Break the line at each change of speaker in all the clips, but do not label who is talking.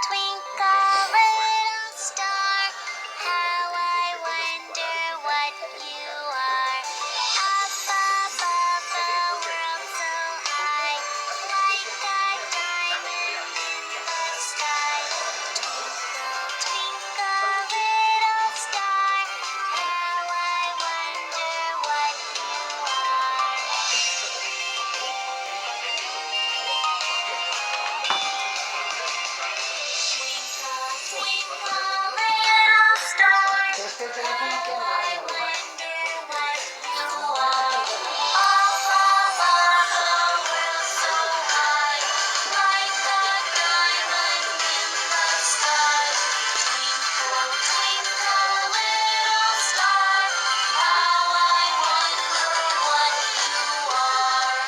twinkle, little star, how I wonder what you are. Up above the world so high, like a diamond in the sky. Twinkle, twinkle, little star, how I wonder what you are. Twinkle, twinkle, little star, how I wonder what you are. Up above the world so high, like a diamond in the sky. Twinkle, twinkle, little star, how I wonder what you are.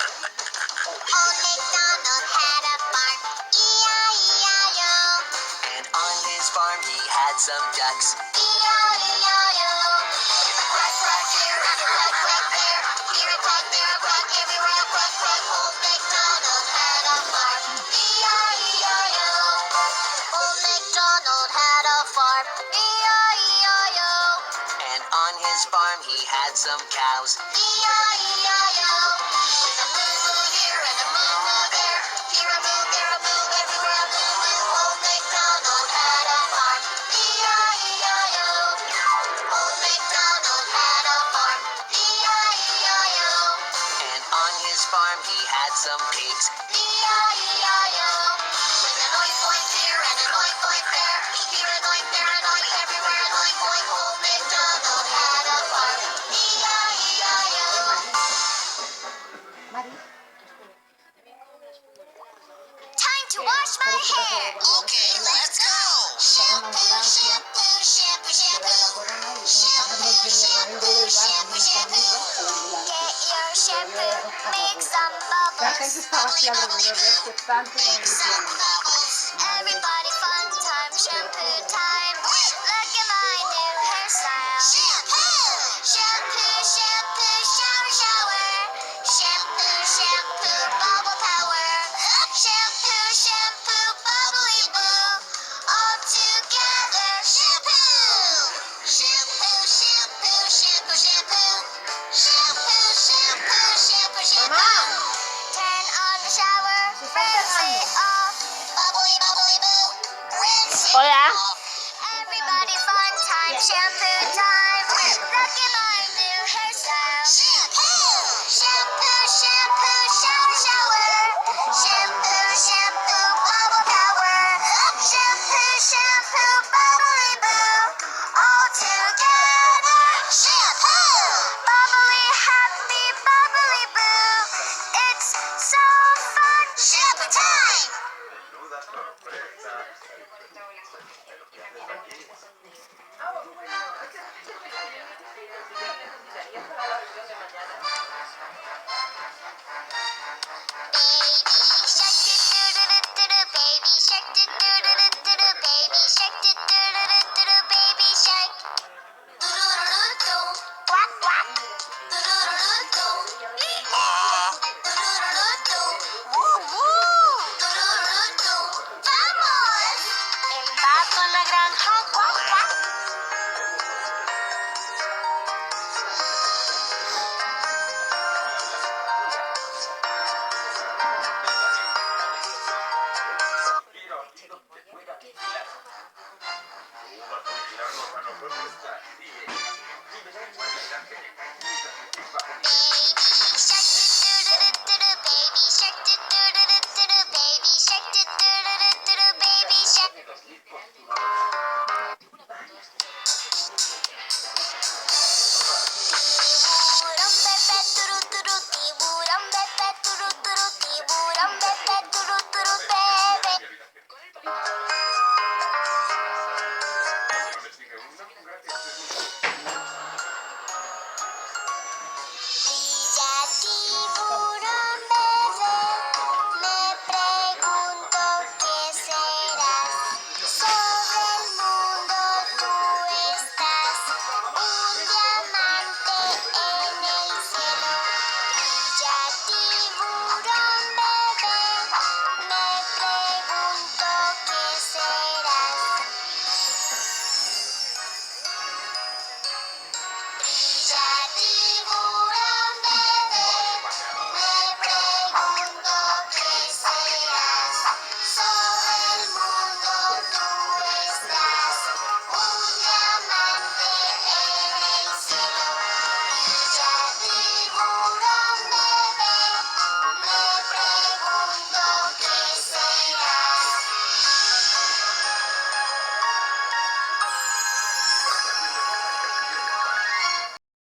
Old MacDonald had a farm, E-I-E-I-O.
And on his farm he had some ducks.
E-I-E-I-O. Quack, quack here and a quack, quack there. Here a quack, there a quack, everywhere a quack, quack. Old MacDonald had a farm, E-I-E-I-O. Old MacDonald had a farm, E-I-E-I-O.
And on his farm he had some cows.
E-I-E-I-O. With a moo-moo here and a moo-moo there. Here a moo, there a moo, everywhere a moo-moo. Old MacDonald had a farm, E-I-E-I-O. Old MacDonald had a farm, E-I-E-I-O.
And on his farm he had some pigs.
E-I-E-I-O. With an oink oink here and an oink oink there. Here an oink, there an oink, everywhere an oink oink. Old MacDonald had a farm, E-I-E-I-O. Time to wash my hair.
Okay, let's go.
Shampoo, shampoo, shampoo, shampoo. Shampoo, shampoo, shampoo, shampoo. Get your shampoo, make some bubbles.
Zaten biz tavsiye alırım. Böyle tanto
Make some